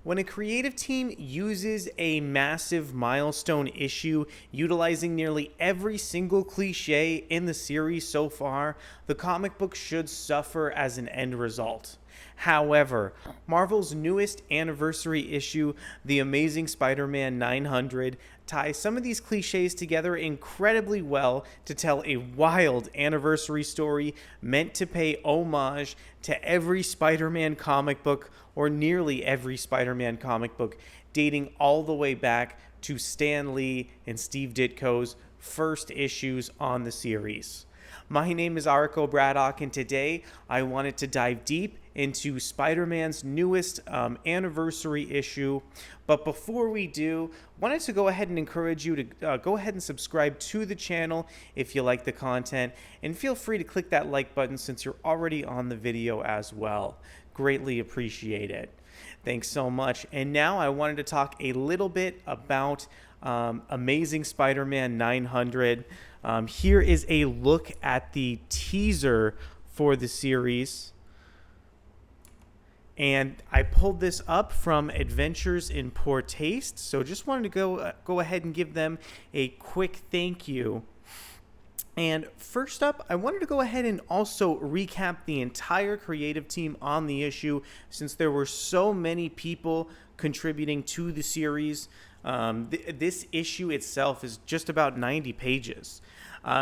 When a creative team uses a massive milestone issue, utilizing nearly every single cliche in the series so far, the comic book should suffer as an end result. However, Marvel's newest anniversary issue, The Amazing Spider-Man 900, ties some of these cliches together incredibly well to tell a wild anniversary story meant to pay homage to every Spider-Man comic book, or nearly every Spider-Man comic book, dating all the way back to Stan Lee and Steve Ditko's first issues on the series. My name is Erick Braddock, and today I wanted to dive deep into Spider-Man's newest anniversary issue. But before we do, wanted to go ahead and encourage you to go ahead and subscribe to the channel if you like the content, and feel free to click that like button since you're already on the video as well. Greatly appreciate it. Thanks so much. And now I wanted to talk a little bit about Amazing Spider-Man 900. Here is a look at the teaser for the series. And I pulled this up from Adventures in Poor Taste. So just wanted to go ahead and give them a quick thank you. And first up, I wanted to go ahead and also recap the entire creative team on the issue, since there were so many people contributing to the series. This issue itself is just about 90 pages.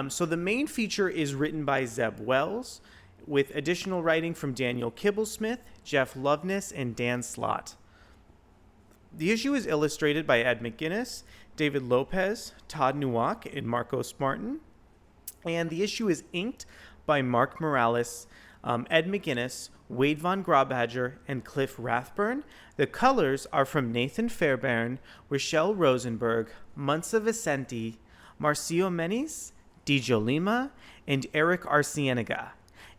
So the main feature is written by Zeb Wells, with additional writing from Daniel Kibblesmith, Jeff Loveness, and Dan Slott. The issue is illustrated by Ed McGuinness, David Lopez, Todd Nuack, and Marcos Martin. And the issue is inked by Mark Morales, Ed McGuinness, Wade Von Grawbadger, and Cliff Rathburn. The colors are from Nathan Fairbairn, Rachelle Rosenberg, Muntsa Vicente, Marcio Menyz, Dijjo Limma, and Erick Arciniega.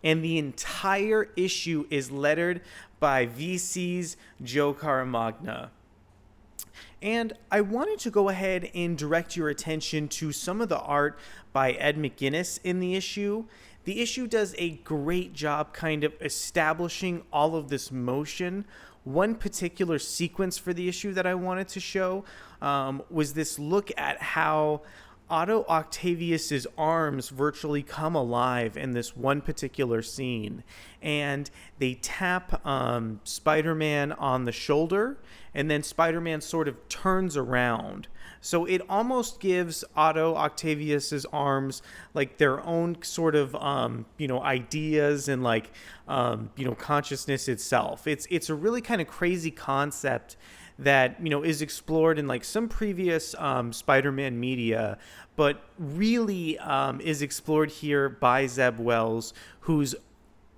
And the entire issue is lettered by VC's Joe Caramagna. And I wanted to go ahead and direct your attention to some of the art by Ed McGuinness in the issue. The issue does a great job kind of establishing all of this motion. One particular sequence for the issue that I wanted to show was this look at how Otto Octavius's arms virtually come alive in this one particular scene, and they tap Spider-Man on the shoulder, and then Spider-Man sort of turns around. So it almost gives Otto Octavius's arms like their own sort of ideas and consciousness itself. It's a really kind of crazy concept that is explored in like some previous Spider-Man media, but really is explored here by Zeb Wells, who's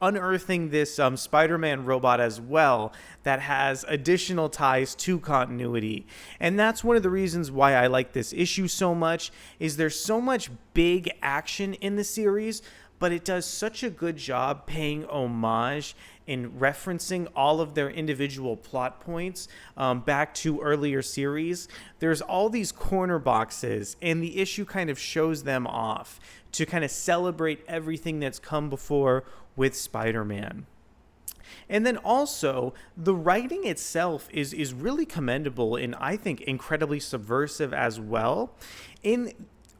unearthing this Spider-Man robot as well that has additional ties to continuity. And that's one of the reasons why I like this issue so much, is there's so much big action in the series, but it does such a good job paying homage in referencing all of their individual plot points back to earlier series. There's all these corner boxes, and the issue kind of shows them off to kind of celebrate everything that's come before with Spider-Man. And then also, the writing itself is really commendable and I think incredibly subversive as well.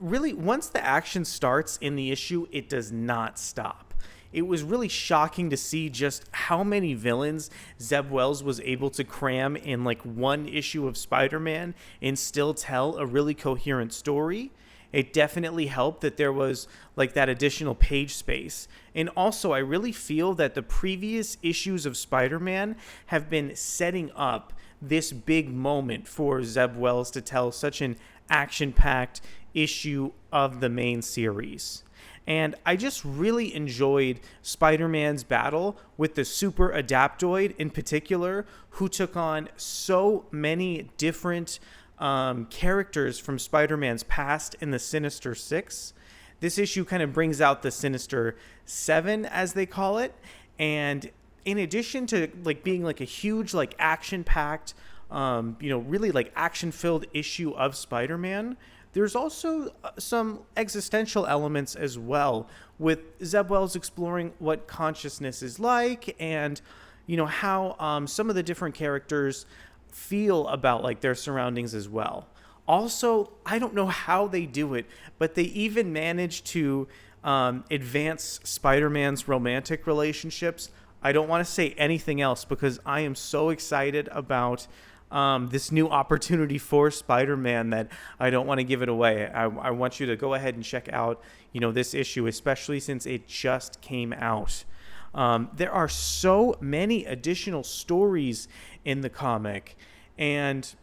Really, once the action starts in the issue, it does not stop. It was really shocking to see just how many villains Zeb Wells was able to cram in like one issue of Spider-Man and still tell a really coherent story. It definitely helped that there was like that additional page space. And also, I really feel that the previous issues of Spider-Man have been setting up this big moment for Zeb Wells to tell such an action-packed issue of the main series. And I just really enjoyed Spider-Man's battle with the Super Adaptoid in particular, who took on so many different characters from Spider-Man's past in the Sinister Six. This issue kind of brings out the Sinister Seven, as they call it. And in addition to like being like a huge like action-packed, really like action-filled issue of Spider-Man, there's also some existential elements as well, with Zeb Wells exploring what consciousness is like, and how some of the different characters feel about like their surroundings as well. Also, I don't know how they do it, but they even manage to advance Spider-Man's romantic relationships. I don't want to say anything else because I am so excited about this new opportunity for Spider-Man that I don't want to give it away. I want you to go ahead and check out, this issue, especially since it just came out. There are so many additional stories in the comic, and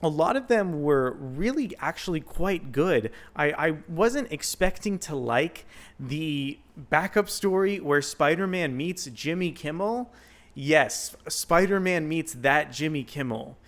a lot of them were really actually quite good. I wasn't expecting to like the backup story where Spider-Man meets Jimmy Kimmel. Yes, Spider-Man meets that Jimmy Kimmel.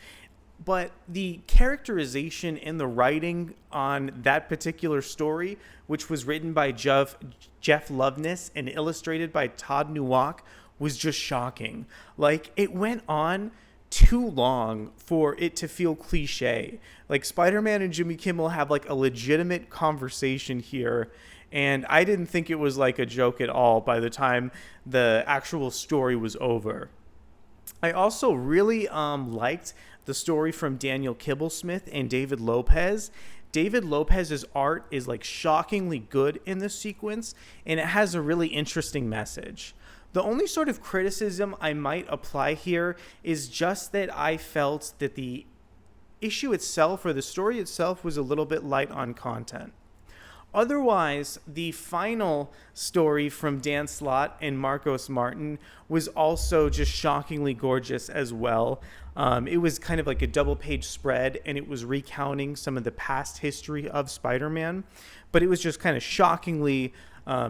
But the characterization and the writing on that particular story, which was written by Jeff Loveness and illustrated by Todd Nuack, was just shocking. Like, it went on too long for it to feel cliche. Like, Spider-Man and Jimmy Kimmel have like a legitimate conversation here, and I didn't think it was like a joke at all by the time the actual story was over. I also really liked the story from Daniel Kibblesmith and David Lopez. David Lopez's art is like shockingly good in this sequence, and it has a really interesting message. The only sort of criticism I might apply here is just that I felt that the issue itself, or the story itself, was a little bit light on content. Otherwise, the final story from Dan Slott and Marcos Martin was also just shockingly gorgeous as well. It was kind of like a double-page spread, and it was recounting some of the past history of Spider-Man, but it was just kind of shockingly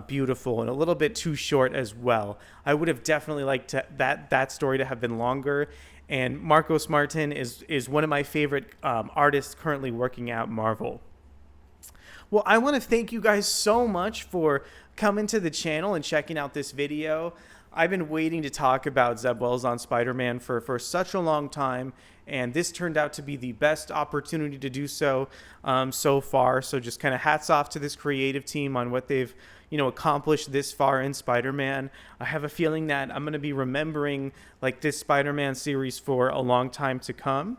beautiful and a little bit too short as well. I would have definitely liked that story to have been longer. And Marcos Martin is one of my favorite artists currently working at Marvel. Well, I want to thank you guys so much for coming to the channel and checking out this video. I've been waiting to talk about Zeb Wells on Spider-Man for such a long time, and this turned out to be the best opportunity to do so so far. So just kind of hats off to this creative team on what they've accomplished this far in Spider-Man. I have a feeling that I'm going to be remembering like this Spider-Man series for a long time to come.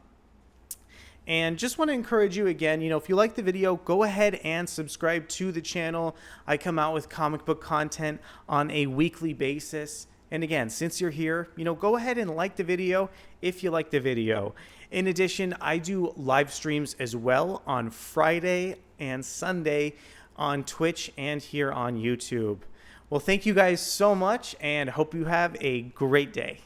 And just want to encourage you again, if you like the video, go ahead and subscribe to the channel. I come out with comic book content on a weekly basis. And again, since you're here, go ahead and like the video if you like the video. In addition, I do live streams as well on Friday and Sunday on Twitch and here on YouTube. Well, thank you guys so much, and hope you have a great day.